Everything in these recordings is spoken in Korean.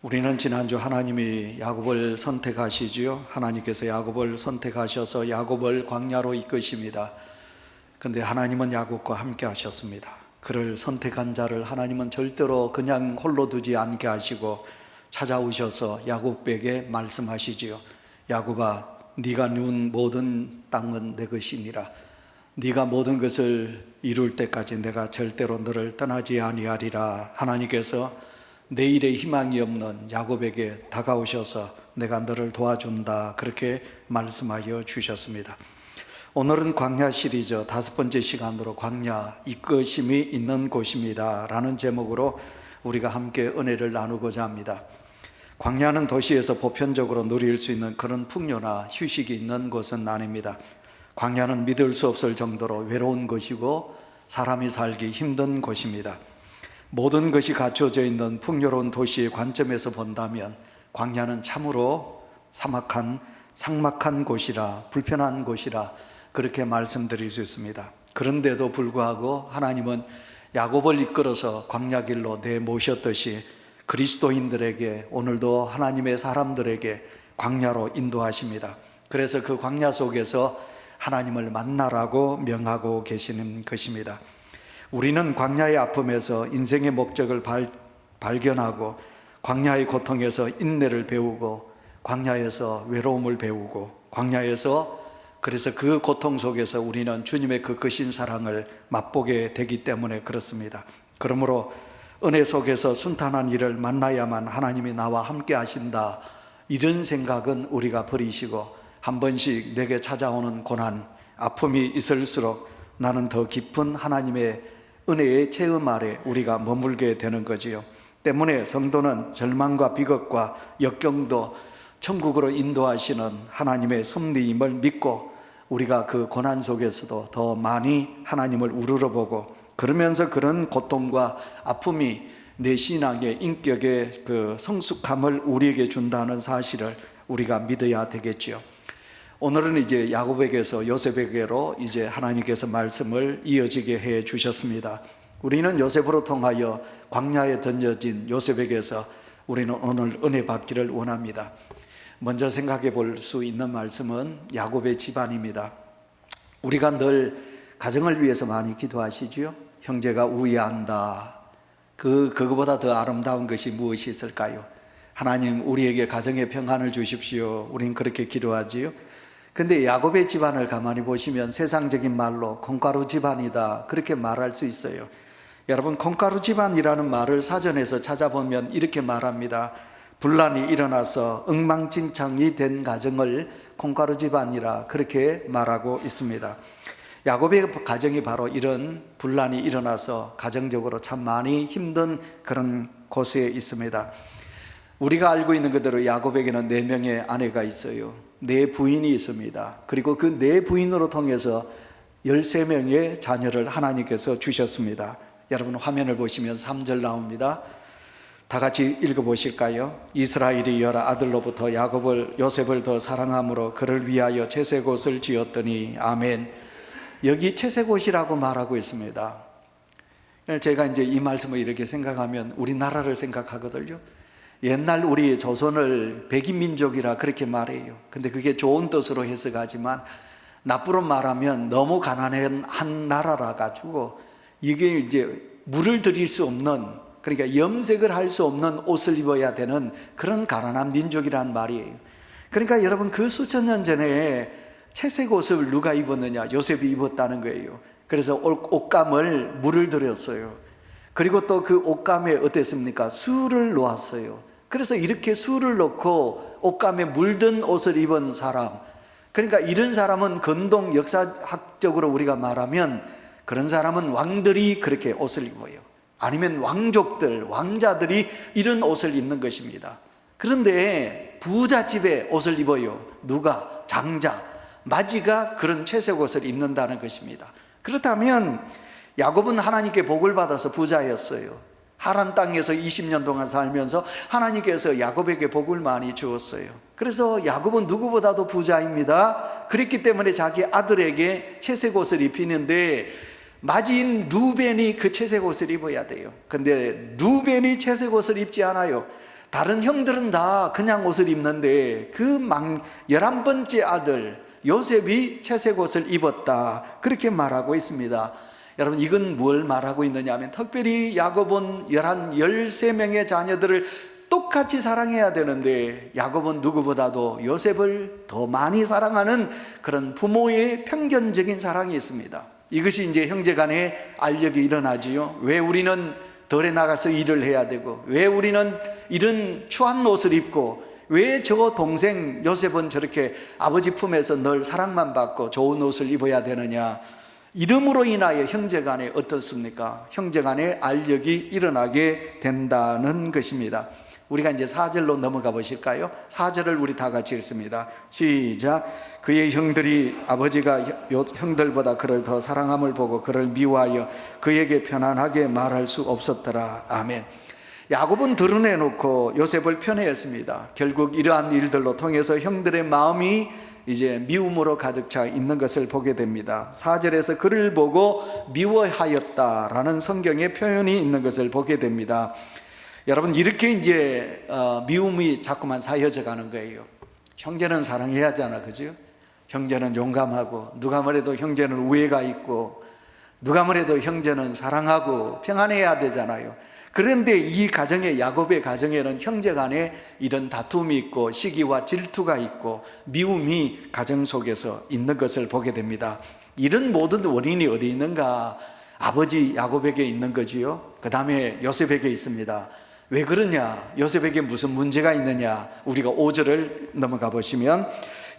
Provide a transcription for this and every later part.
우리는 지난주 하나님이 야곱을 선택하시지요. 하나님께서 야곱을 선택하셔서 야곱을 광야로 이끄십니다. 근데 하나님은 야곱과 함께 하셨습니다. 그를 선택한 자를 하나님은 절대로 그냥 홀로 두지 않게 하시고 찾아오셔서 야곱에게 말씀하시지요. 야곱아, 네가 누운 모든 땅은 내 것이니라. 네가 모든 것을 이룰 때까지 내가 절대로 너를 떠나지 아니하리라. 하나님께서 내일의 희망이 없는 야곱에게 다가오셔서 내가 너를 도와준다, 그렇게 말씀하여 주셨습니다. 오늘은 광야 시리즈 5번째 시간으로 광야, 이끄심이 있는 곳입니다 라는 제목으로 우리가 함께 은혜를 나누고자 합니다. 광야는 도시에서 보편적으로 누릴 수 있는 그런 풍요나 휴식이 있는 곳은 아닙니다. 광야는 믿을 수 없을 정도로 외로운 곳이고 사람이 살기 힘든 곳입니다. 모든 것이 갖춰져 있는 풍요로운 도시의 관점에서 본다면 광야는 참으로 삭막한 곳이라, 불편한 곳이라 그렇게 말씀드릴 수 있습니다. 그런데도 불구하고 하나님은 야곱을 이끌어서 광야길로 내모셨듯이 그리스도인들에게, 오늘도 하나님의 사람들에게 광야로 인도하십니다. 그래서 그 광야 속에서 하나님을 만나라고 명하고 계시는 것입니다. 우리는 광야의 아픔에서 인생의 목적을 발견하고, 광야의 고통에서 인내를 배우고, 광야에서 외로움을 배우고, 광야에서 그래서 그 고통 속에서 우리는 주님의 그 크신 사랑을 맛보게 되기 때문에 그렇습니다. 그러므로 은혜 속에서 순탄한 일을 만나야만 하나님이 나와 함께 하신다, 이런 생각은 우리가 버리시고, 한 번씩 내게 찾아오는 고난, 아픔이 있을수록 나는 더 깊은 하나님의 은혜의 체험 아래 우리가 머물게 되는 거지요. 때문에 성도는 절망과 비극과 역경도 천국으로 인도하시는 하나님의 섭리임을 믿고, 우리가 그 고난 속에서도 더 많이 하나님을 우러러보고, 그러면서 그런 고통과 아픔이 내 신앙의 인격의 그 성숙함을 우리에게 준다는 사실을 우리가 믿어야 되겠지요. 오늘은 이제 야곱에게서 요셉에게로 이제 하나님께서 말씀을 이어지게 해 주셨습니다. 우리는 요셉으로 통하여 광야에 던져진 요셉에게서 우리는 오늘 은혜 받기를 원합니다. 먼저 생각해 볼 수 있는 말씀은 야곱의 집안입니다. 우리가 늘 가정을 위해서 많이 기도하시지요. 형제가 우애한다. 그거보다 더 아름다운 것이 무엇이 있을까요? 하나님, 우리에게 가정의 평안을 주십시오. 우리는 그렇게 기도하지요. 근데 야곱의 집안을 가만히 보시면 세상적인 말로 콩가루 집안이다, 그렇게 말할 수 있어요. 여러분, 콩가루 집안이라는 말을 사전에서 찾아보면 이렇게 말합니다. 분란이 일어나서 엉망진창이 된 가정을 콩가루 집안이라 그렇게 말하고 있습니다. 야곱의 가정이 바로 이런 분란이 일어나서 가정적으로 참 많이 힘든 그런 곳에 있습니다. 우리가 알고 있는 그대로 야곱에게는 4명의 아내가 있어요. 4 부인이 있습니다. 그리고 그 4 부인으로 통해서 13명의 자녀를 하나님께서 주셨습니다. 여러분, 화면을 보시면 3절 나옵니다. 다 같이 읽어보실까요? 이스라엘이 여러 아들로부터 요셉을 더 사랑함으로 그를 위하여 채색옷을 지었더니. 아멘. 여기 채색옷이라고 말하고 있습니다. 제가 이제 이 말씀을 이렇게 생각하면 우리나라를 생각하거든요. 옛날 우리 조선을 백인민족이라 그렇게 말해요. 근데 그게 좋은 뜻으로 해석하지만 나쁘로 말하면 너무 가난한 한 나라라 가지고 이게 이제 물을 들일 수 없는, 그러니까 염색을 할 수 없는 옷을 입어야 되는 그런 가난한 민족이란 말이에요. 그러니까 여러분, 그 수천 년 전에 채색 옷을 누가 입었느냐? 요셉이 입었다는 거예요. 그래서 옷감을 물을 들였어요. 그리고 또 그 옷감에 어땠습니까? 술을 놓았어요. 그래서 이렇게 술을 넣고 옷감에 물든 옷을 입은 사람, 그러니까 이런 사람은 건동 역사학적으로 우리가 말하면 그런 사람은 왕들이 그렇게 옷을 입어요. 아니면 왕족들, 왕자들이 이런 옷을 입는 것입니다. 그런데 부잣집에 옷을 입어요. 누가? 장자, 마지가 그런 채색 옷을 입는다는 것입니다. 그렇다면 야곱은 하나님께 복을 받아서 부자였어요. 하란 땅에서 20년 동안 살면서 하나님께서 야곱에게 복을 많이 주었어요. 그래서 야곱은 누구보다도 부자입니다. 그랬기 때문에 자기 아들에게 채색 옷을 입히는데 마지인 루벤이 그 채색 옷을 입어야 돼요. 근데 루벤이 채색 옷을 입지 않아요. 다른 형들은 다 그냥 옷을 입는데 그 11번째 아들 요셉이 채색 옷을 입었다, 그렇게 말하고 있습니다. 여러분, 이건 뭘 말하고 있느냐 하면, 특별히 야곱은 13명의 자녀들을 똑같이 사랑해야 되는데 야곱은 누구보다도 요셉을 더 많이 사랑하는 그런 부모의 편견적인 사랑이 있습니다. 이것이 이제 형제간의 알력이 일어나지요. 왜 우리는 덜에 나가서 일을 해야 되고, 왜 우리는 이런 추한 옷을 입고, 왜 저 동생 요셉은 저렇게 아버지 품에서 늘 사랑만 받고 좋은 옷을 입어야 되느냐. 이름으로 인하여 형제간에 어떻습니까? 형제간에 알력이 일어나게 된다는 것입니다. 우리가 이제 4절로 넘어가 보실까요? 4절을 우리 다 같이 읽습니다. 시작. 그의 형들이 아버지가 형들보다 그를 더 사랑함을 보고 그를 미워하여 그에게 편안하게 말할 수 없었더라. 아멘. 야곱은 드러내놓고 요셉을 편애했습니다. 결국 이러한 일들로 통해서 형들의 마음이 이제 미움으로 가득 차 있는 것을 보게 됩니다. 4절에서 그를 보고 미워하였다라는 성경의 표현이 있는 것을 보게 됩니다. 여러분, 이렇게 이제 미움이 자꾸만 사여져 가는 거예요. 형제는 사랑해야 하잖아, 그죠? 형제는 용감하고, 누가 뭐래도 형제는 우애가 있고, 누가 뭐래도 형제는 사랑하고 평안해야 되잖아요. 그런데 이 가정에, 야곱의 가정에는 형제 간에 이런 다툼이 있고 시기와 질투가 있고 미움이 가정 속에서 있는 것을 보게 됩니다. 이런 모든 원인이 어디 있는가? 아버지 야곱에게 있는 거지요. 그 다음에 요셉에게 있습니다. 왜 그러냐? 요셉에게 무슨 문제가 있느냐? 우리가 5절을 넘어가 보시면,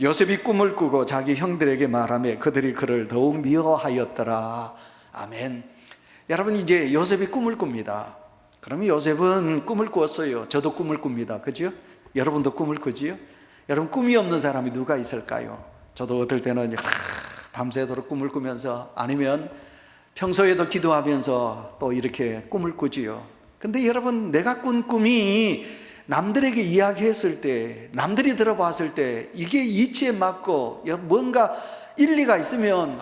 요셉이 꿈을 꾸고 자기 형들에게 말하며 그들이 그를 더욱 미워하였더라. 아멘. 여러분, 이제 요셉이 꿈을 꿉니다. 그러면 요셉은 꿈을 꾸었어요. 저도 꿈을 꿉니다. 그죠? 여러분도 꿈을 꾸지요? 여러분, 꿈이 없는 사람이 누가 있을까요? 저도 어떨 때는 밤새도록 꿈을 꾸면서, 아니면 평소에도 기도하면서 또 이렇게 꿈을 꾸지요. 근데 여러분, 내가 꾼 꿈이 남들에게 이야기했을 때, 남들이 들어봤을 때 이게 이치에 맞고 뭔가 일리가 있으면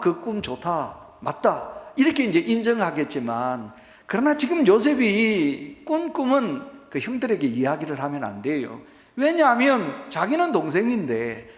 그 꿈 좋다, 맞다, 이렇게 이제 인정하겠지만, 그러나 지금 요셉이 꾼 꿈은 그 형들에게 이야기를 하면 안 돼요. 왜냐하면 자기는 동생인데,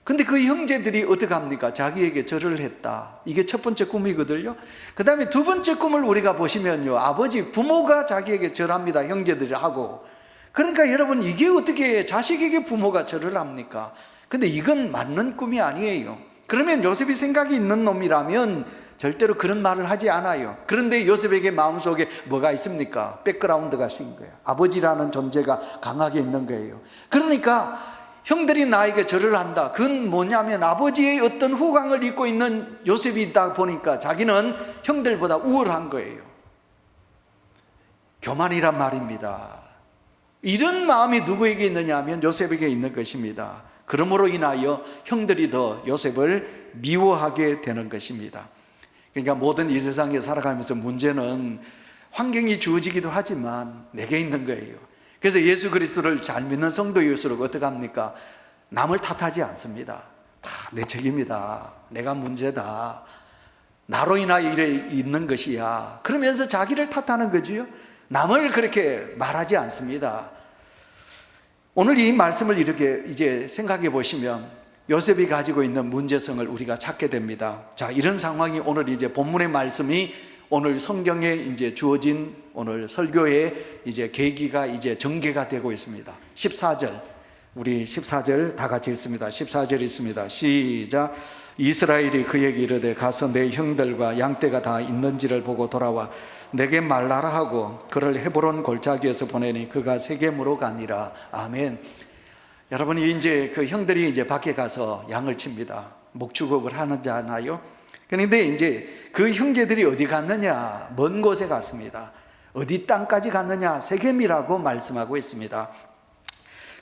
근데 그 형제들이 어떻게 합니까? 자기에게 절을 했다. 이게 첫 번째 꿈이거든요. 그 다음에 두 번째 꿈을 우리가 보시면요, 아버지, 부모가 자기에게 절합니다. 형제들이 하고. 그러니까 여러분, 이게 어떻게 자식에게 부모가 절을 합니까? 근데 이건 맞는 꿈이 아니에요. 그러면 요셉이 생각이 있는 놈이라면 절대로 그런 말을 하지 않아요. 그런데 요셉에게 마음속에 뭐가 있습니까? 백그라운드가 신 거예요. 아버지라는 존재가 강하게 있는 거예요. 그러니까 형들이 나에게 절을 한다. 그건 뭐냐면 아버지의 어떤 후광을 입고 있는 요셉이 있다 보니까 자기는 형들보다 우월한 거예요. 교만이란 말입니다. 이런 마음이 누구에게 있느냐 하면 요셉에게 있는 것입니다. 그러므로 인하여 형들이 더 요셉을 미워하게 되는 것입니다. 그러니까 모든 이 세상에 살아가면서 문제는 환경이 주어지기도 하지만 내게 있는 거예요. 그래서 예수 그리스도를 잘 믿는 성도일수록 어떻게 합니까? 남을 탓하지 않습니다. 다 내 책임이다, 내가 문제다, 나로 인하여 이래 있는 것이야, 그러면서 자기를 탓하는 거지요. 남을 그렇게 말하지 않습니다. 오늘 이 말씀을 이렇게 이제 생각해 보시면 요셉이 가지고 있는 문제성을 우리가 찾게 됩니다. 자, 이런 상황이 오늘 이제 본문의 말씀이 오늘 성경에 이제 주어진 오늘 설교의 이제 계기가 이제 전개가 되고 있습니다. 14절, 우리 14절 다 같이 읽습니다. 14절 있습니다. 시작. 이스라엘이 그에게 이르되 가서 내 형들과 양떼가 다 있는지를 보고 돌아와 내게 말하라 하고 그를 헤브론 골짜기에서 보내니 그가 세겜으로 가니라. 아멘. 여러분이 이제 그 형들이 이제 밖에 가서 양을 칩니다. 목축업을 하는잖아요. 그런데 이제 그 형제들이 어디 갔느냐? 먼 곳에 갔습니다. 어디 땅까지 갔느냐? 세겜이라고 말씀하고 있습니다.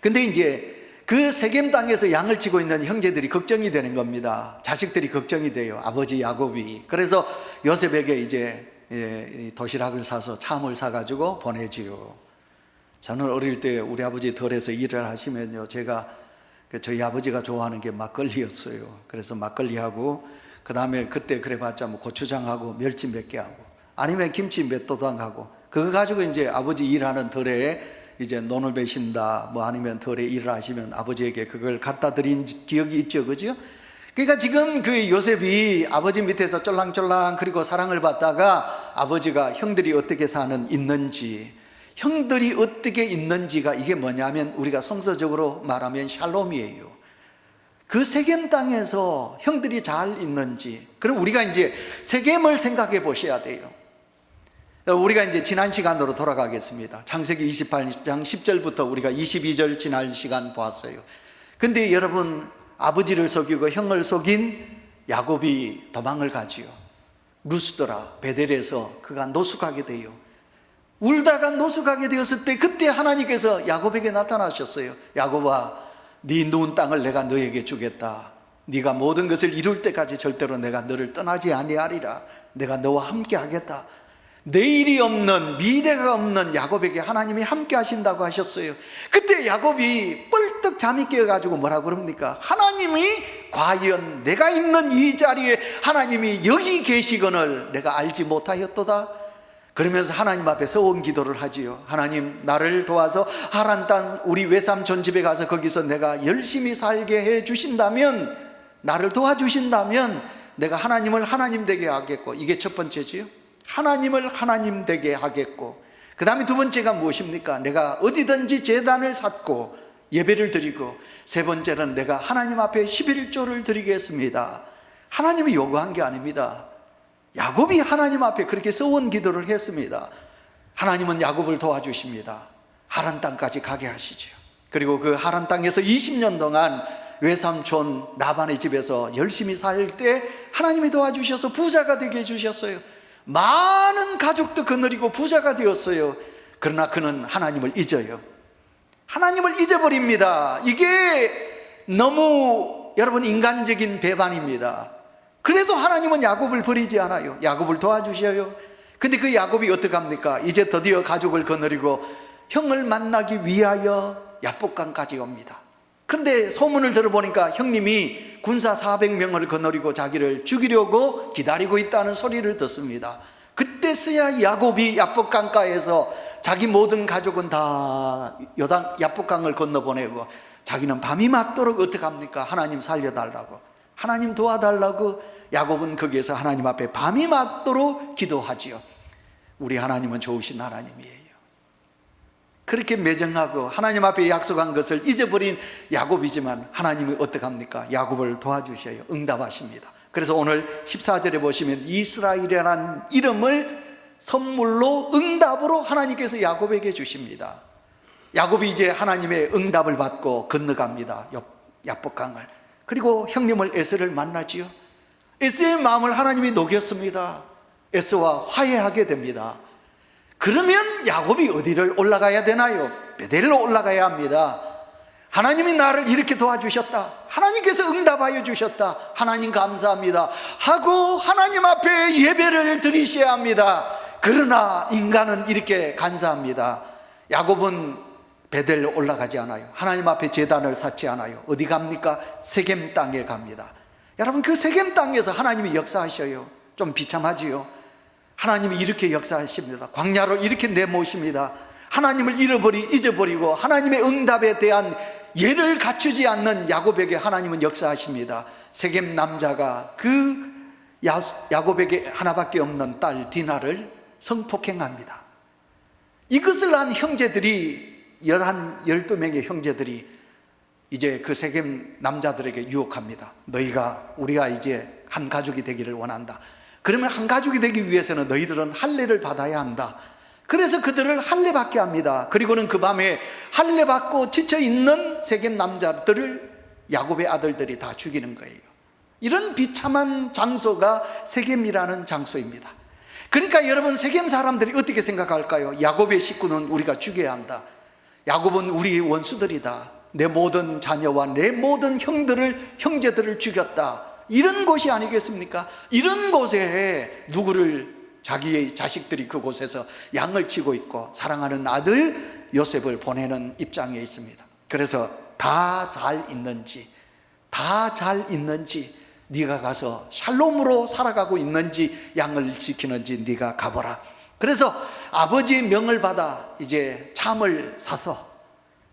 근데 이제 그 세겜 땅에서 양을 치고 있는 형제들이 걱정이 되는 겁니다. 자식들이 걱정이 돼요. 아버지 야곱이. 그래서 요셉에게 이제 도시락을 사서 참을 사가지고 보내지요. 저는 어릴 때 우리 아버지 덜에서 일을 하시면요, 제가 저희 아버지가 좋아하는 게 막걸리였어요. 그래서 막걸리하고 그 다음에 그때 그래봤자 뭐 고추장하고 멸치 몇 개 하고 아니면 김치 몇 도당 하고 그거 가지고 이제 아버지 일하는 덜에 이제 논을 베신다 뭐 아니면 덜에 일을 하시면 아버지에게 그걸 갖다 드린 기억이 있죠, 그죠? 그러니까 지금 그 요셉이 아버지 밑에서 쫄랑쫄랑 그리고 사랑을 받다가 아버지가 형들이 어떻게 있는지, 형들이 어떻게 있는지가 이게 뭐냐면 우리가 성서적으로 말하면 샬롬이에요. 그 세겜 땅에서 형들이 잘 있는지, 그럼 우리가 이제 세겜을 생각해 보셔야 돼요. 우리가 이제 지난 시간으로 돌아가겠습니다. 창세기 28장 10절부터 우리가 22절 지난 시간 보았어요. 근데 여러분, 아버지를 속이고 형을 속인 야곱이 도망을 가지요. 루스드라 베델에서 그가 노숙하게 돼요. 울다가 노숙하게 되었을 때 그때 하나님께서 야곱에게 나타나셨어요. 야곱아, 네 누운 땅을 내가 너에게 주겠다. 네가 모든 것을 이룰 때까지 절대로 내가 너를 떠나지 아니하리라. 내가 너와 함께 하겠다. 내일이 없는, 미래가 없는 야곱에게 하나님이 함께 하신다고 하셨어요. 그때 야곱이 뻘떡 잠이 깨어가지고 뭐라고 그럽니까? 하나님이 과연 내가 있는 이 자리에 하나님이 여기 계시거늘 내가 알지 못하였도다. 그러면서 하나님 앞에 서원 기도를 하지요. 하나님, 나를 도와서 하란 땅 우리 외삼촌 집에 가서 거기서 내가 열심히 살게 해 주신다면, 나를 도와주신다면 내가 하나님을 하나님 되게 하겠고, 이게 첫 번째지요. 하나님을 하나님 되게 하겠고, 그 다음에 두 번째가 무엇입니까? 내가 어디든지 제단을 쌓고 예배를 드리고, 세 번째는 내가 하나님 앞에 11조를 드리겠습니다. 하나님이 요구한 게 아닙니다. 야곱이 하나님 앞에 그렇게 서원 기도를 했습니다. 하나님은 야곱을 도와주십니다. 하란 땅까지 가게 하시죠. 그리고 그 하란 땅에서 20년 동안 외삼촌 라반의 집에서 열심히 살 때 하나님이 도와주셔서 부자가 되게 해주셨어요. 많은 가족도 거느리고 부자가 되었어요. 그러나 그는 하나님을 잊어요. 하나님을 잊어버립니다. 이게 너무 여러분 인간적인 배반입니다. 그래도 하나님은 야곱을 버리지 않아요. 야곱을 도와주셔요. 근데 그 야곱이 어떡합니까? 이제 드디어 가족을 거느리고 형을 만나기 위하여 야복강까지 옵니다. 그런데 소문을 들어보니까 형님이 군사 400명을 거느리고 자기를 죽이려고 기다리고 있다는 소리를 듣습니다. 그때서야 야곱이 야복강가에서 자기 모든 가족은 다 야복강을 건너보내고 자기는 밤이 맞도록 어떡합니까? 하나님 살려달라고, 하나님 도와달라고 야곱은 거기에서 하나님 앞에 밤이 맞도록 기도하지요. 우리 하나님은 좋으신 하나님이에요. 그렇게 매정하고 하나님 앞에 약속한 것을 잊어버린 야곱이지만 하나님이 어떡합니까? 야곱을 도와주셔요. 응답하십니다. 그래서 오늘 14절에 보시면 이스라엘이라는 이름을 선물로, 응답으로 하나님께서 야곱에게 주십니다. 야곱이 이제 하나님의 응답을 받고 건너갑니다. 야복강을. 그리고 형님을 에서를 만나지요. 에서의 마음을 하나님이 녹였습니다. 에서와 화해하게 됩니다. 그러면 야곱이 어디를 올라가야 되나요? 베델로 올라가야 합니다. 하나님이 나를 이렇게 도와주셨다, 하나님께서 응답하여 주셨다, 하나님 감사합니다 하고 하나님 앞에 예배를 드리셔야 합니다. 그러나 인간은 이렇게 간사합니다. 야곱은 베델로 올라가지 않아요. 하나님 앞에 제단을 쌓지 않아요. 어디 갑니까? 세겜 땅에 갑니다. 여러분, 그 세겜 땅에서 하나님이 역사하셔요. 좀 비참하지요. 하나님이 이렇게 역사하십니다. 광야로 이렇게 내모십니다. 하나님을 잊어버리고 하나님의 응답에 대한 예를 갖추지 않는 야곱에게 하나님은 역사하십니다. 세겜 남자가 그 야곱에게 하나밖에 없는 딸 디나를 성폭행합니다. 이것을 한 형제들이 12명의 형제들이 이제 그 세겜 남자들에게 유혹합니다. 우리가 이제 한 가족이 되기를 원한다. 그러면 한 가족이 되기 위해서는 너희들은 할례를 받아야 한다. 그래서 그들을 할례받게 합니다. 그리고는 그 밤에 할례받고 지쳐있는 세겜 남자들을 야곱의 아들들이 다 죽이는 거예요. 이런 비참한 장소가 세겜이라는 장소입니다. 그러니까 여러분, 세겜 사람들이 어떻게 생각할까요? 야곱의 식구는 우리가 죽여야 한다. 야곱은 우리의 원수들이다. 내 모든 자녀와 내 모든 형제들을 죽였다. 이런 곳이 아니겠습니까? 이런 곳에 자기의 자식들이 그곳에서 양을 치고 있고 사랑하는 아들 요셉을 보내는 입장에 있습니다. 그래서 다 잘 있는지 네가 가서 샬롬으로 살아가고 있는지, 양을 지키는지 네가 가보라. 그래서 아버지의 명을 받아 이제 참을 사서,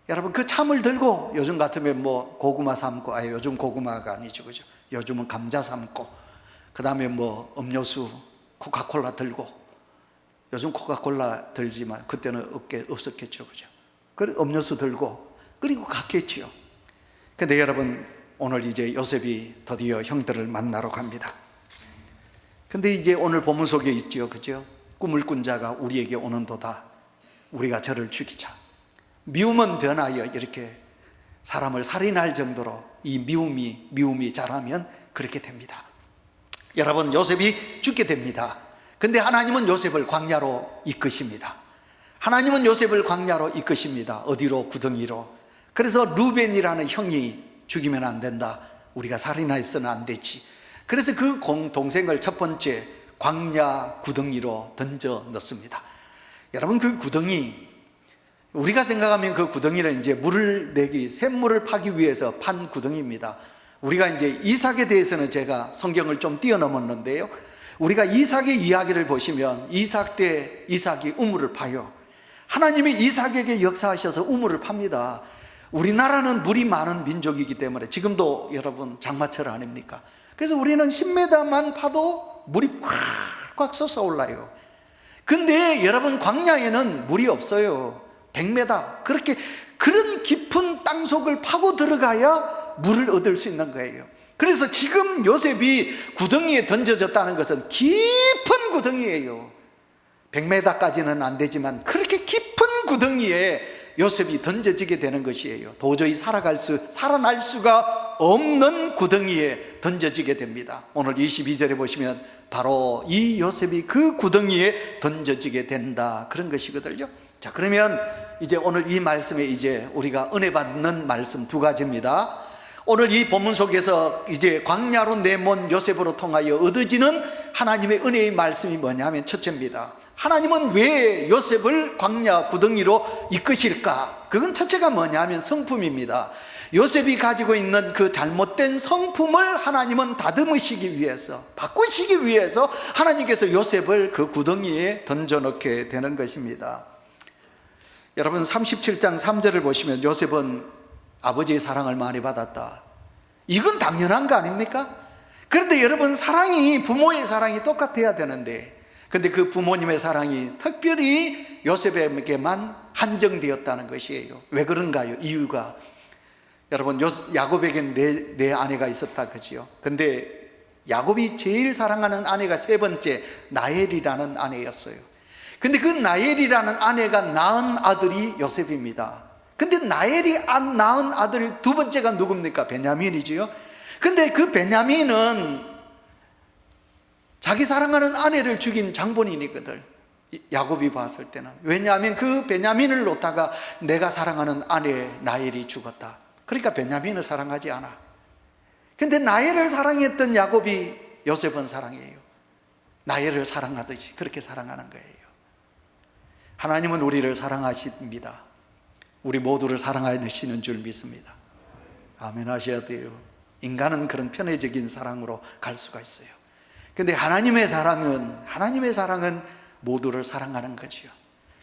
여러분 그 참을 들고, 요즘 같으면 뭐 고구마 삶고, 요즘 고구마가 아니죠, 그죠? 요즘은 감자 삶고, 그 다음에 뭐 음료수 코카콜라 들고, 요즘 코카콜라 들지만 그때는 없었겠죠, 그죠? 그 음료수 들고 그리고 갔겠지요. 근데 여러분, 오늘 이제 요셉이 드디어 형들을 만나러 갑니다. 근데 이제 오늘 본문 속에 있죠, 그죠? 꿈을 꾼 자가 우리에게 오는도다. 우리가 저를 죽이자. 미움은 변하여 이렇게 사람을 살인할 정도로 이 미움이 자라면 그렇게 됩니다. 여러분, 요셉이 죽게 됩니다. 근데 하나님은 요셉을 광야로 이끄십니다. 하나님은 요셉을 광야로 이끄십니다. 어디로? 구덩이로. 그래서 루벤이라는 형이 죽이면 안 된다. 우리가 살인해서는 안 되지. 그래서 그 동생을 첫 번째 광야 구덩이로 던져 넣습니다. 여러분, 그 구덩이, 우리가 생각하면 그 구덩이는 이제 샘물을 파기 위해서 판 구덩이입니다. 우리가 이제 이삭에 대해서는 제가 성경을 좀 뛰어넘었는데요, 우리가 이삭의 이야기를 보시면 이삭 때 이삭이 우물을 파요. 하나님이 이삭에게 역사하셔서 우물을 팝니다. 우리나라는 물이 많은 민족이기 때문에 지금도 여러분 장마철 아닙니까? 그래서 우리는 10m만 파도 물이 꽉꽉 솟아올라요. 근데 여러분, 광야에는 물이 없어요. 100m, 그런 깊은 땅속을 파고 들어가야 물을 얻을 수 있는 거예요. 그래서 지금 요셉이 구덩이에 던져졌다는 것은 깊은 구덩이에요. 100m까지는 안 되지만 그렇게 깊은 구덩이에 요셉이 던져지게 되는 것이에요. 도저히 살아날 수가 없는 구덩이에 던져지게 됩니다. 오늘 22절에 보시면 바로 이 요셉이 그 구덩이에 던져지게 된다, 그런 것이거든요. 자, 그러면 이제 오늘 이 말씀에 이제 우리가 은혜 받는 말씀 두 가지입니다. 오늘 이 본문 속에서 이제 광야로 내몬 요셉으로 통하여 얻어지는 하나님의 은혜의 말씀이 뭐냐면, 첫째입니다. 하나님은 왜 요셉을 광야 구덩이로 이끄실까? 그건 첫째가 뭐냐면 성품입니다. 요셉이 가지고 있는 그 잘못된 성품을 하나님은 다듬으시기 위해서, 바꾸시기 위해서 하나님께서 요셉을 그 구덩이에 던져넣게 되는 것입니다. 여러분, 37장 3절을 보시면 요셉은 아버지의 사랑을 많이 받았다. 이건 당연한 거 아닙니까? 그런데 여러분, 부모의 사랑이 똑같아야 되는데, 근데 그 부모님의 사랑이 특별히 요셉에게만 한정되었다는 것이에요. 왜 그런가요? 이유가, 여러분, 야곱에겐 네 아내가 있었다, 그지요? 근데 야곱이 제일 사랑하는 아내가 세 번째 나엘이라는 아내였어요. 근데 그 나엘이라는 아내가 낳은 아들이 요셉입니다. 근데 나엘이 낳은 아들 두 번째가 누굽니까? 베냐민이지요. 근데 그 베냐민은 자기 사랑하는 아내를 죽인 장본인이거든, 야곱이 봤을 때는. 왜냐하면 그 베냐민을 놓다가 내가 사랑하는 아내 나엘이 죽었다. 그러니까 베냐민을 사랑하지 않아. 근데 나엘을 사랑했던 야곱이 요셉은 사랑해요. 나엘을 사랑하듯이 그렇게 사랑하는 거예요. 하나님은 우리를 사랑하십니다. 우리 모두를 사랑하시는 줄 믿습니다. 아멘 하셔야 돼요. 인간은 그런 편애적인 사랑으로 갈 수가 있어요. 근데 하나님의 사랑은 모두를 사랑하는 거지요.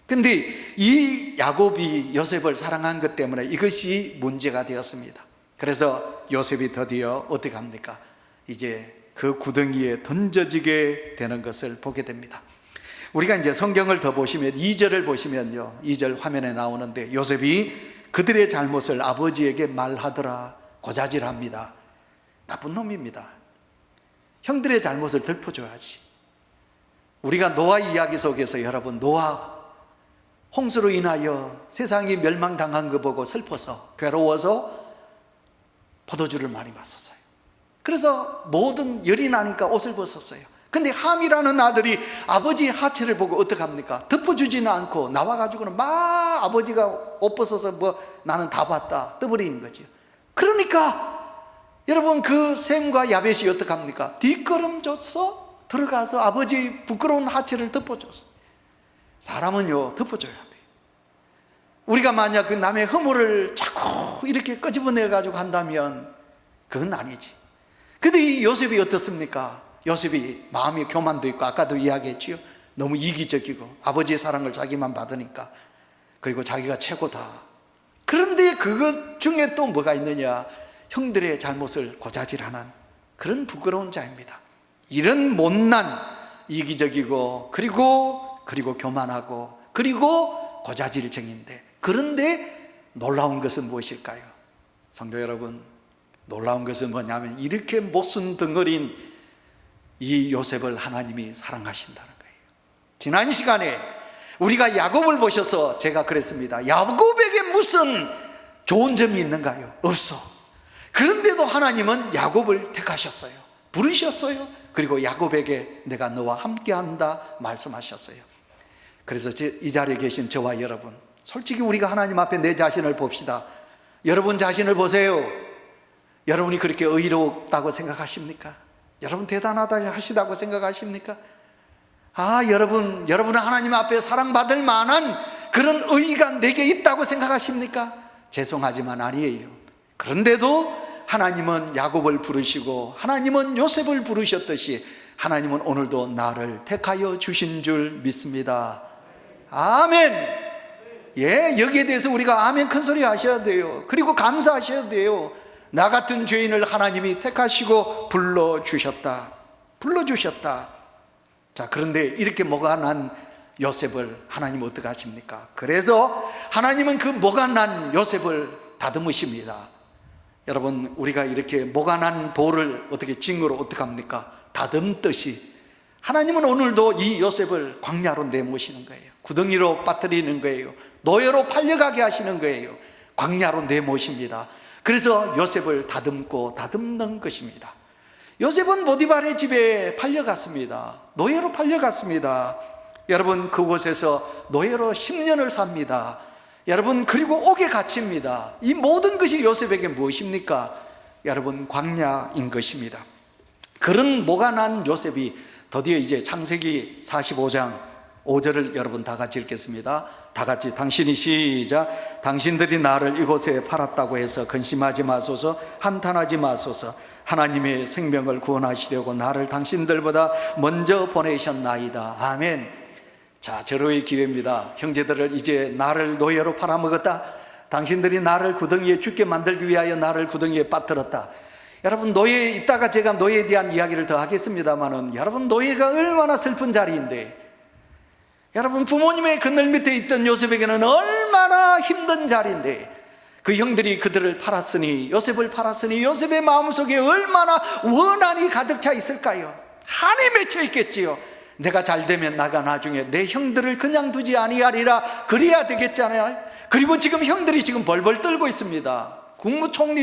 근데 이 야곱이 요셉을 사랑한 것 때문에 이것이 문제가 되었습니다. 그래서 요셉이 드디어 어떻게 합니까? 이제 그 구덩이에 던져지게 되는 것을 보게 됩니다. 우리가 이제 성경을 더 보시면 2절을 보시면요, 2절 화면에 나오는데, 요셉이 그들의 잘못을 아버지에게 말하더라. 고자질합니다. 나쁜 놈입니다. 형들의 잘못을 덮어줘야지. 우리가 노아 이야기 속에서, 여러분, 노아 홍수로 인하여 세상이 멸망당한 거 보고 슬퍼서 괴로워서 포도주를 많이 마셨어요. 그래서 모든 열이 나니까 옷을 벗었어요. 근데 함이라는 아들이 아버지의 하체를 보고 어떡합니까? 덮어주지는 않고 나와가지고는 막 아버지가 옷 벗어서 나는 다 봤다 떠버리는 거죠. 그러니까 여러분, 그 셈과 야벳이 어떡합니까? 뒷걸음져서 들어가서 아버지 부끄러운 하체를 덮어줬어. 사람은요, 덮어줘야 돼. 우리가 만약 그 남의 허물을 자꾸 이렇게 끄집어내가지고 한다면 그건 아니지. 근데 이 요셉이 어떻습니까? 요셉이 마음이 교만도 있고, 아까도 이야기했지요, 너무 이기적이고 아버지의 사랑을 자기만 받으니까, 그리고 자기가 최고다. 그런데 그것 중에 또 뭐가 있느냐? 형들의 잘못을 고자질하는 그런 부끄러운 자입니다. 이런 못난, 이기적이고 그리고 교만하고 그리고 고자질쟁인데, 그런데 놀라운 것은 무엇일까요? 성도 여러분, 놀라운 것은 뭐냐면 이렇게 모순 덩어리인 이 요셉을 하나님이 사랑하신다는 거예요. 지난 시간에 우리가 야곱을 보셔서 제가 그랬습니다. 야곱에게 무슨 좋은 점이 있는가요? 없어. 그런데도 하나님은 야곱을 택하셨어요. 부르셨어요. 그리고 야곱에게 내가 너와 함께한다 말씀하셨어요. 그래서 이 자리에 계신 저와 여러분, 솔직히 우리가 하나님 앞에 내 자신을 봅시다. 여러분 자신을 보세요. 여러분이 그렇게 의롭다고 생각하십니까? 여러분 대단하다 하시다고 생각하십니까? 여러분은 하나님 앞에 사랑받을 만한 그런 의의가 내게 있다고 생각하십니까? 죄송하지만 아니에요. 그런데도 하나님은 야곱을 부르시고 하나님은 요셉을 부르셨듯이 하나님은 오늘도 나를 택하여 주신 줄 믿습니다. 아멘. 예, 여기에 대해서 우리가 아멘 큰 소리 하셔야 돼요. 그리고 감사하셔야 돼요. 나 같은 죄인을 하나님이 택하시고 불러주셨다. 자, 그런데 이렇게 뭐가 난 요셉을 하나님 어떻게 하십니까? 그래서 하나님은 그 뭐가 난 요셉을 다듬으십니다. 여러분, 우리가 이렇게 뭐가 난 돌을 어떻게 징으로 어떻게 합니까? 다듬듯이 하나님은 오늘도 이 요셉을 광야로 내모시는 거예요. 구덩이로 빠뜨리는 거예요. 노예로 팔려가게 하시는 거예요. 광야로 내모십니다. 그래서 요셉을 다듬는 것입니다. 요셉은 보디발의 집에 팔려갔습니다. 노예로 팔려갔습니다. 여러분, 그곳에서 노예로 10년을 삽니다. 여러분, 그리고 옥에 갇힙니다. 이 모든 것이 요셉에게 무엇입니까? 여러분, 광야인 것입니다. 그런 뭐가 난 요셉이 드디어 이제 창세기 45장 5절을 여러분 다 같이 읽겠습니다. 다 같이 당신이 시작. 당신들이 나를 이곳에 팔았다고 해서 근심하지 마소서, 한탄하지 마소서. 하나님의 생명을 구원하시려고 나를 당신들보다 먼저 보내셨나이다. 아멘. 자, 절호의 기회입니다. 형제들을 이제 나를 노예로 팔아먹었다. 당신들이 나를 구덩이에 죽게 만들기 위하여 나를 구덩이에 빠뜨렸다. 여러분, 노예에 있다가 제가 노예에 대한 이야기를 더 하겠습니다만은, 여러분, 노예가 얼마나 슬픈 자리인데, 여러분, 부모님의 그늘 밑에 있던 요셉에게는 얼마나 힘든 자리인데, 그 형들이 그들을 팔았으니, 요셉을 팔았으니 요셉의 마음속에 얼마나 원한이 가득 차 있을까요? 한이 맺혀 있겠지요. 내가 잘 되면 나가 나중에 내 형들을 그냥 두지 아니하리라, 그래야 되겠잖아요. 그리고 지금 형들이 지금 벌벌 떨고 있습니다.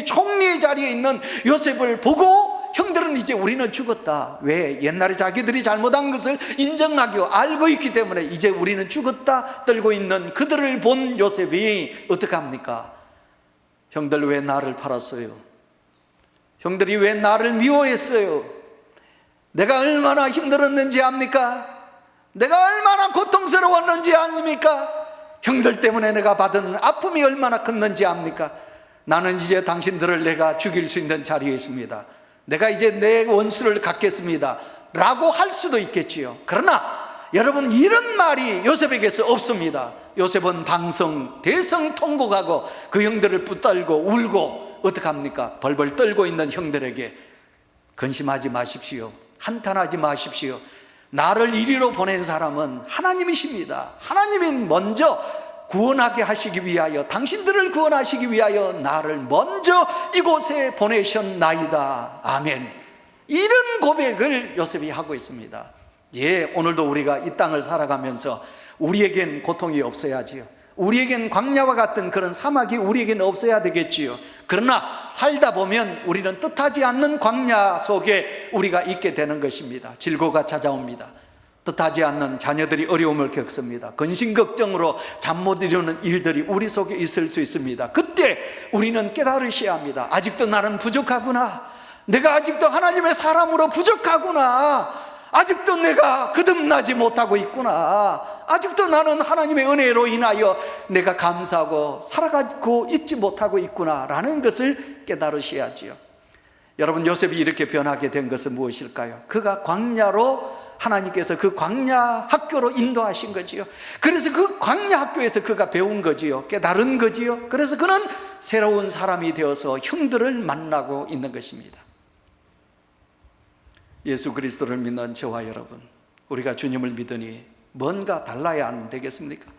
총리의 자리에 있는 요셉을 보고 형들은 이제 우리는 죽었다. 왜? 옛날에 자기들이 잘못한 것을 인정하고 알고 있기 때문에 이제 우리는 죽었다 떨고 있는 그들을 본 요셉이 어떻게 합니까? 형들 왜 나를 팔았어요? 형들이 왜 나를 미워했어요? 내가 얼마나 힘들었는지 압니까? 내가 얼마나 고통스러웠는지 아닙니까? 형들 때문에 내가 받은 아픔이 얼마나 컸는지 압니까? 나는 이제 당신들을 내가 죽일 수 있는 자리에 있습니다. 내가 이제 내 원수를 갚겠습니다 라고 할 수도 있겠지요. 그러나 여러분, 이런 말이 요셉에게서 없습니다. 요셉은 대성통곡하고 그 형들을 붙들고 울고 어떻게 합니까? 벌벌 떨고 있는 형들에게 근심하지 마십시오. 한탄하지 마십시오. 나를 이리로 보낸 사람은 하나님이십니다. 하나님이 먼저 구원하게 하시기 위하여, 당신들을 구원하시기 위하여 나를 먼저 이곳에 보내셨나이다. 아멘. 이런 고백을 요셉이 하고 있습니다. 예, 오늘도 우리가 이 땅을 살아가면서 우리에겐 고통이 없어야지요. 우리에겐 광야와 같은 그런 사막이 우리에겐 없어야 되겠지요. 그러나 살다 보면 우리는 뜻하지 않는 광야 속에 우리가 있게 되는 것입니다. 질고가 찾아옵니다. 뜻하지 않는 자녀들이 어려움을 겪습니다. 근심 걱정으로 잠 못 이루는 일들이 우리 속에 있을 수 있습니다. 그때 우리는 깨달으셔야 합니다. 아직도 나는 부족하구나. 내가 아직도 하나님의 사람으로 부족하구나. 아직도 내가 거듭나지 못하고 있구나. 아직도 나는 하나님의 은혜로 인하여 내가 감사하고 살아가고 있지 못하고 있구나 라는 것을 깨달으셔야지요. 여러분, 요셉이 이렇게 변하게 된 것은 무엇일까요? 그가 광야로 하나님께서 그 광야 학교로 인도하신 거지요. 그래서 그 광야 학교에서 그가 배운 거지요. 깨달은 거지요. 그래서 그는 새로운 사람이 되어서 형들을 만나고 있는 것입니다. 예수 그리스도를 믿는 저와 여러분, 우리가 주님을 믿으니 뭔가 달라야 안 되겠습니까?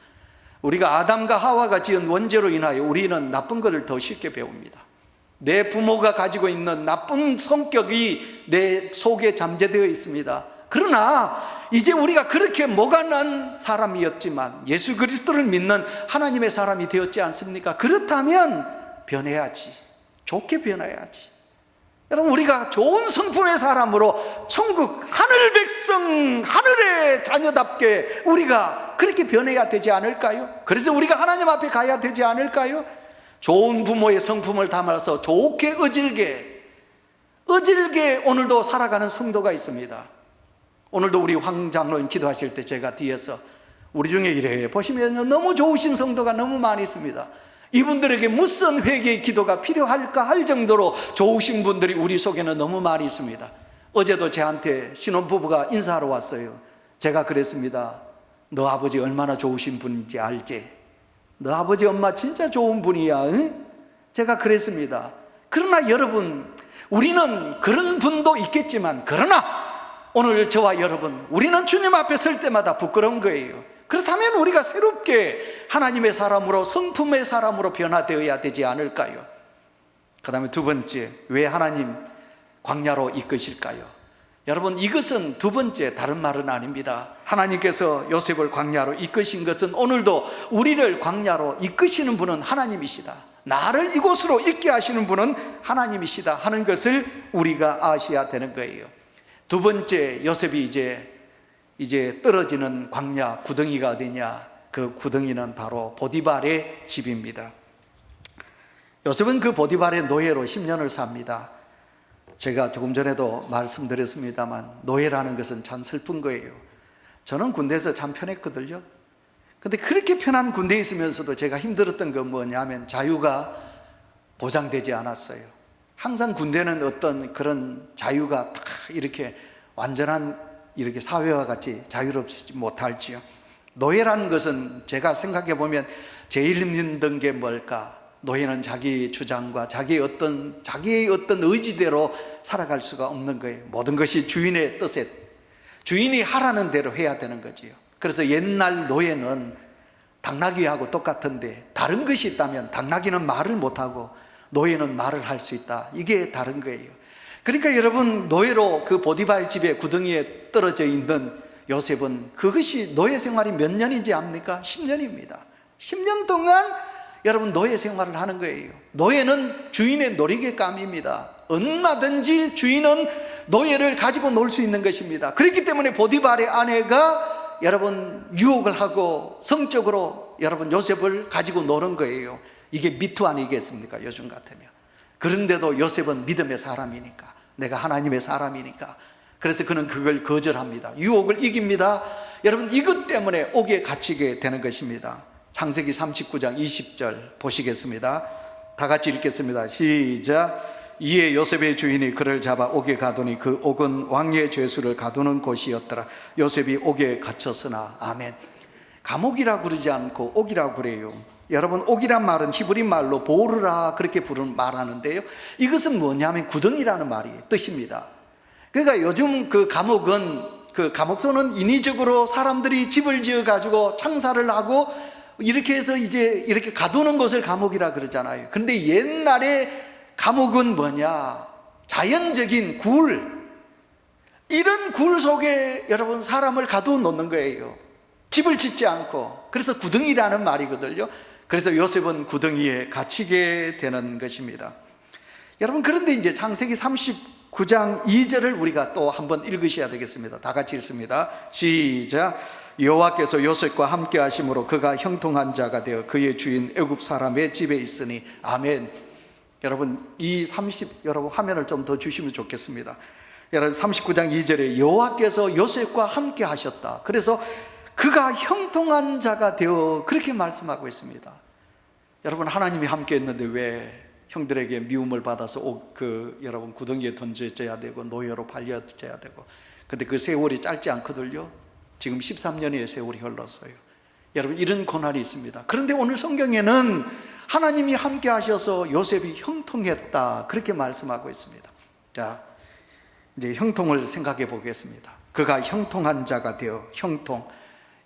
우리가 아담과 하와가 지은 원죄로 인하여 우리는 나쁜 것을 더 쉽게 배웁니다. 내 부모가 가지고 있는 나쁜 성격이 내 속에 잠재되어 있습니다. 그러나 이제 우리가 그렇게 뭐가 난 사람이었지만 예수 그리스도를 믿는 하나님의 사람이 되었지 않습니까? 그렇다면 변해야지, 좋게 변해야지. 여러분, 우리가 좋은 성품의 사람으로 천국 하늘 백성, 하늘의 자녀답게 우리가 그렇게 변해야 되지 않을까요? 그래서 우리가 하나님 앞에 가야 되지 않을까요? 좋은 부모의 성품을 담아서 좋게 어질게 오늘도 살아가는 성도가 있습니다. 오늘도 우리 황 장로님 기도하실 때 제가 뒤에서 우리 중에 이래 보시면 너무 좋으신 성도가 너무 많이 있습니다. 이분들에게 무슨 회개의 기도가 필요할까 할 정도로 좋으신 분들이 우리 속에는 너무 많이 있습니다. 어제도 저한테 신혼부부가 인사하러 왔어요. 제가 그랬습니다. 너 아버지 얼마나 좋으신 분인지 알지? 너 아버지 엄마 진짜 좋은 분이야. 응? 제가 그랬습니다. 그러나 여러분, 우리는 그런 분도 있겠지만, 그러나 오늘 저와 여러분, 우리는 주님 앞에 설 때마다 부끄러운 거예요. 그렇다면 우리가 새롭게 하나님의 사람으로, 성품의 사람으로 변화되어야 되지 않을까요? 그 다음에 두 번째, 왜 하나님 광야로 이끄실까요? 여러분, 이것은 두 번째, 다른 말은 아닙니다. 하나님께서 요셉을 광야로 이끄신 것은 오늘도 우리를 광야로 이끄시는 분은 하나님이시다, 나를 이곳으로 있게 하시는 분은 하나님이시다 하는 것을 우리가 아셔야 되는 거예요. 두 번째, 요셉이 이제 떨어지는 광야 구덩이가 어디냐? 그 구덩이는 바로 보디발의 집입니다. 요셉은 그 보디발의 노예로 10년을 삽니다. 제가 조금 전에도 말씀드렸습니다만 노예라는 것은 참 슬픈 거예요. 저는 군대에서 참 편했거든요. 근데 그렇게 편한 군대에 있으면서도 제가 힘들었던 건 뭐냐면 자유가 보장되지 않았어요. 항상 군대는 어떤 그런 자유가 다 이렇게 완전한 이렇게 사회와 같이 자유롭지 못할지요. 노예라는 것은 제가 생각해 보면 제일 힘든 게 뭘까? 노예는 자기 주장과 자기의 어떤 의지대로 살아갈 수가 없는 거예요. 모든 것이 주인의 뜻에, 주인이 하라는 대로 해야 되는 거지요. 그래서 옛날 노예는 당나귀하고 똑같은데 다른 것이 있다면 당나귀는 말을 못하고 노예는 말을 할 수 있다. 이게 다른 거예요. 그러니까 여러분, 노예로 그 보디발 집의 구덩이에 떨어져 있는 요셉은 그것이 노예 생활이 몇 년인지 압니까? 10년입니다. 10년 동안 여러분 노예 생활을 하는 거예요. 노예는 주인의 놀이개감입니다. 얼마든지 주인은 노예를 가지고 놀 수 있는 것입니다. 그렇기 때문에 보디발의 아내가 여러분 유혹을 하고 성적으로 여러분 요셉을 가지고 노는 거예요. 이게 미투 아니겠습니까? 요즘 같으면. 그런데도 요셉은 믿음의 사람이니까, 내가 하나님의 사람이니까, 그래서 그는 그걸 거절합니다. 유혹을 이깁니다. 여러분, 이것 때문에 옥에 갇히게 되는 것입니다. 창세기 39장 20절 보시겠습니다. 다 같이 읽겠습니다. 시작. 이에 요셉의 주인이 그를 잡아 옥에 가두니 그 옥은 왕의 죄수를 가두는 곳이었더라. 요셉이 옥에 갇혔으나. 아멘. 감옥이라고 그러지 않고 옥이라고 그래요. 여러분, 옥이란 말은 히브리 말로 보르라 그렇게 말하는데요, 이것은 뭐냐면 구덩이라는 말이 뜻입니다. 그러니까 요즘 그 감옥은, 그 감옥소는 인위적으로 사람들이 집을 지어 가지고 창살을 하고 이렇게 해서 이제 이렇게 가두는 것을 감옥이라 그러잖아요. 그런데 옛날에 감옥은 뭐냐? 자연적인 굴, 이런 굴 속에 여러분 사람을 가두어 놓는 거예요. 집을 짓지 않고. 그래서 구덩이라는 말이거든요. 그래서 요셉은 구덩이에 갇히게 되는 것입니다. 여러분, 그런데 이제 창세기 39장 2절을 우리가 또 한번 읽으셔야 되겠습니다. 다 같이 읽습니다. 시작. 여호와께서 요셉과 함께 하심으로 그가 형통한 자가 되어 그의 주인 애굽 사람의 집에 있으니. 아멘. 여러분, 여러분 화면을 좀 더 주시면 좋겠습니다. 여러분, 39장 2절에 여호와께서 요셉과 함께 하셨다. 그래서 그가 형통한 자가 되어 그렇게 말씀하고 있습니다. 여러분, 하나님이 함께 했는데 왜 형들에게 미움을 받아서 여러분 구덩이에 던져져야 되고 노예로 팔려져야 되고 근데 그 세월이 짧지 않거든요. 지금 13년의 세월이 흘렀어요. 여러분, 이런 고난이 있습니다. 그런데 오늘 성경에는 하나님이 함께 하셔서 요셉이 형통했다, 그렇게 말씀하고 있습니다. 자, 이제 형통을 생각해 보겠습니다. 그가 형통한 자가 되어, 형통,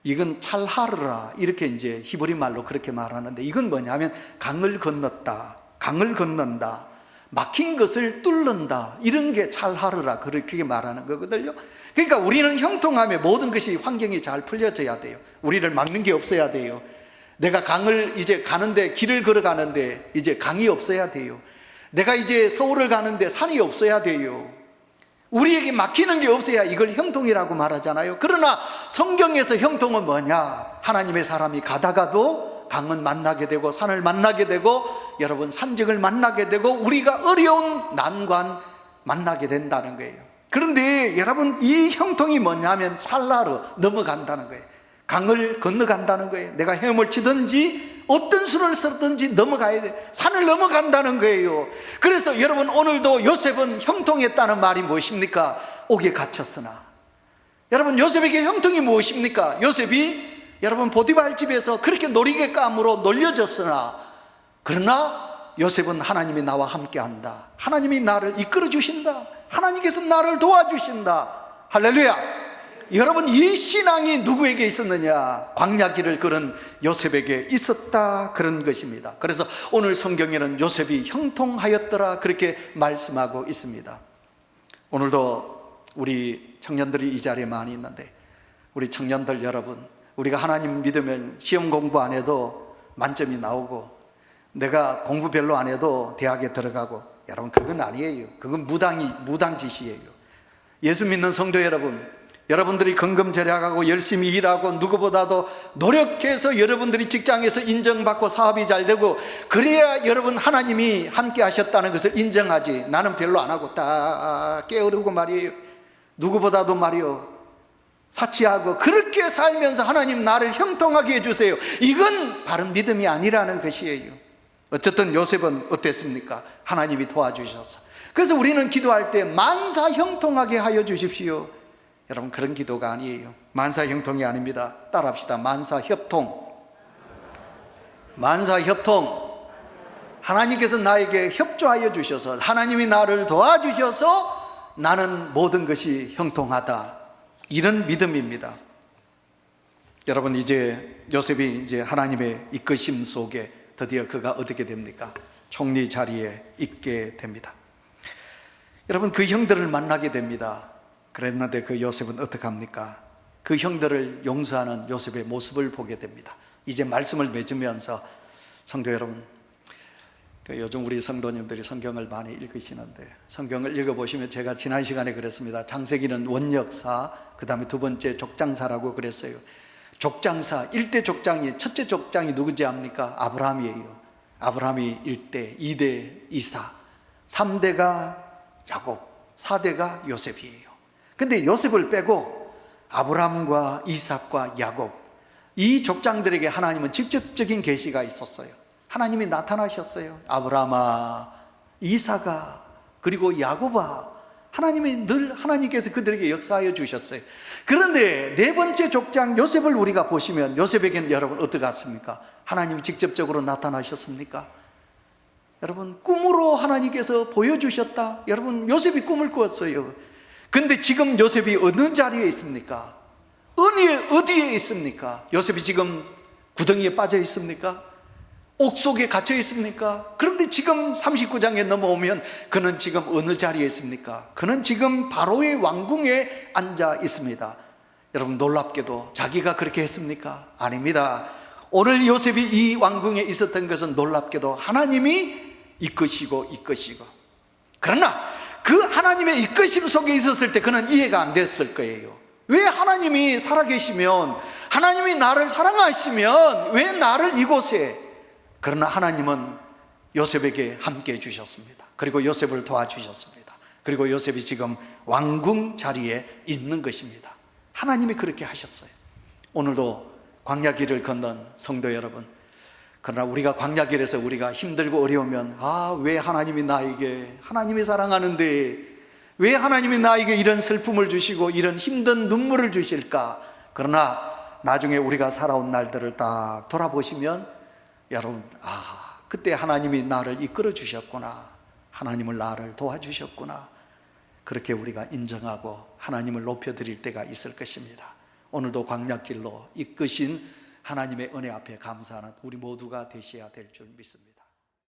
이건 찰하르라, 이렇게 이제 히브리 말로 그렇게 말하는데, 이건 뭐냐면 강을 건넜다, 강을 건넌다, 막힌 것을 뚫는다, 이런 게 찰하르라, 그렇게 말하는 거거든요. 그러니까 우리는 형통하면 모든 것이, 환경이 잘 풀려져야 돼요. 우리를 막는 게 없어야 돼요. 내가 강을 이제 가는데, 길을 걸어가는데 이제 강이 없어야 돼요. 내가 이제 서울을 가는데 산이 없어야 돼요. 우리에게 막히는 게 없어야 이걸 형통이라고 말하잖아요. 그러나 성경에서 형통은 뭐냐? 하나님의 사람이 가다가도 강은 만나게 되고 산을 만나게 되고 여러분 산적을 만나게 되고 우리가 어려운 난관 만나게 된다는 거예요. 그런데 여러분, 이 형통이 뭐냐면 찰나로 넘어간다는 거예요. 강을 건너간다는 거예요. 내가 헤엄을 치든지 어떤 수를 쓰든지 넘어가야 돼. 산을 넘어간다는 거예요. 그래서 여러분, 오늘도 요셉은 형통했다는 말이 무엇입니까? 옥에 갇혔으나. 여러분, 요셉에게 형통이 무엇입니까? 요셉이 여러분 보디발 집에서 그렇게 놀이개감으로 놀려졌으나, 그러나 요셉은 하나님이 나와 함께한다, 하나님이 나를 이끌어 주신다, 하나님께서 나를 도와주신다. 할렐루야. 여러분, 이 신앙이 누구에게 있었느냐? 광야길을 걸은 요셉에게 있었다, 그런 것입니다. 그래서 오늘 성경에는 요셉이 형통하였더라, 그렇게 말씀하고 있습니다. 오늘도 우리 청년들이 이 자리에 많이 있는데, 우리 청년들 여러분, 우리가 하나님 믿으면 시험 공부 안 해도 만점이 나오고, 내가 공부 별로 안 해도 대학에 들어가고, 여러분, 그건 아니에요. 그건 무당짓이에요. 예수 믿는 성도 여러분, 여러분들이 건금절약하고 열심히 일하고 누구보다도 노력해서 여러분들이 직장에서 인정받고 사업이 잘 되고, 그래야 여러분 하나님이 함께 하셨다는 것을 인정하지. 나는 별로 안 하고 딱 게으르고 말이에요, 누구보다도 말이요 사치하고 그렇게 살면서 하나님 나를 형통하게 해주세요, 이건 바른 믿음이 아니라는 것이에요. 어쨌든 요셉은 어땠습니까? 하나님이 도와주셔서. 그래서 우리는 기도할 때 만사 형통하게 하여 주십시오. 여러분, 그런 기도가 아니에요. 만사 형통이 아닙니다. 따라합시다. 만사 협통. 만사 협통. 하나님께서 나에게 협조하여 주셔서, 하나님이 나를 도와주셔서 나는 모든 것이 형통하다, 이런 믿음입니다. 여러분, 이제 요셉이 이제 하나님의 이끄심 속에 드디어 그가 어떻게 됩니까? 총리 자리에 있게 됩니다. 여러분, 그 형들을 만나게 됩니다. 그랬는데 그 요셉은 어떻게 합니까? 그 형들을 용서하는 요셉의 모습을 보게 됩니다. 이제 말씀을 맺으면서, 성도 여러분, 요즘 우리 성도님들이 성경을 많이 읽으시는데, 성경을 읽어보시면 제가 지난 시간에 그랬습니다. 창세기는 원역사, 그 다음에 두 번째 족장사라고 그랬어요. 족장사, 1대 족장이, 첫째 족장이 누구지 압니까? 아브라함이에요. 아브라함이 1대, 2대 이사, 3대가 야곱, 4대가 요셉이에요. 근데 요셉을 빼고 아브라함과 이삭과 야곱, 이 족장들에게 하나님은 직접적인 계시가 있었어요. 하나님이 나타나셨어요. 아브라함아, 이삭아, 그리고 야곱아, 하나님이 늘, 하나님께서 그들에게 역사하여 주셨어요. 그런데 네 번째 족장 요셉을 우리가 보시면, 요셉에게는 여러분 어떻게 같습니까? 하나님이 직접적으로 나타나셨습니까? 여러분, 꿈으로 하나님께서 보여주셨다. 여러분, 요셉이 꿈을 꾸었어요. 근데 지금 요셉이 어느 자리에 있습니까? 어디에 있습니까? 요셉이 지금 구덩이에 빠져 있습니까? 옥 속에 갇혀 있습니까? 그런데 지금 39장에 넘어오면 그는 지금 어느 자리에 있습니까? 그는 지금 바로의 왕궁에 앉아 있습니다. 여러분, 놀랍게도 자기가 그렇게 했습니까? 아닙니다. 오늘 요셉이 이 왕궁에 있었던 것은 놀랍게도 하나님이 이끄시고, 그러나 그 하나님의 이끄심 속에 있었을 때 그는 이해가 안 됐을 거예요. 왜 하나님이 살아계시면, 하나님이 나를 사랑하시면 왜 나를 이곳에? 그러나 하나님은 요셉에게 함께 해주셨습니다. 그리고 요셉을 도와주셨습니다. 그리고 요셉이 지금 왕궁 자리에 있는 것입니다. 하나님이 그렇게 하셨어요. 오늘도 광야길을 걷는 성도 여러분, 그러나 우리가 광야길에서 우리가 힘들고 어려우면, 왜 하나님이 나에게, 하나님이 사랑하는데 왜 하나님이 나에게 이런 슬픔을 주시고 이런 힘든 눈물을 주실까? 그러나 나중에 우리가 살아온 날들을 딱 돌아보시면 여러분, 그때 하나님이 나를 이끌어 주셨구나, 하나님을 나를 도와주셨구나, 그렇게 우리가 인정하고 하나님을 높여드릴 때가 있을 것입니다. 오늘도 광야길로 이끄신 하나님의 은혜 앞에 감사하는 우리 모두가 되셔야 될 줄 믿습니다.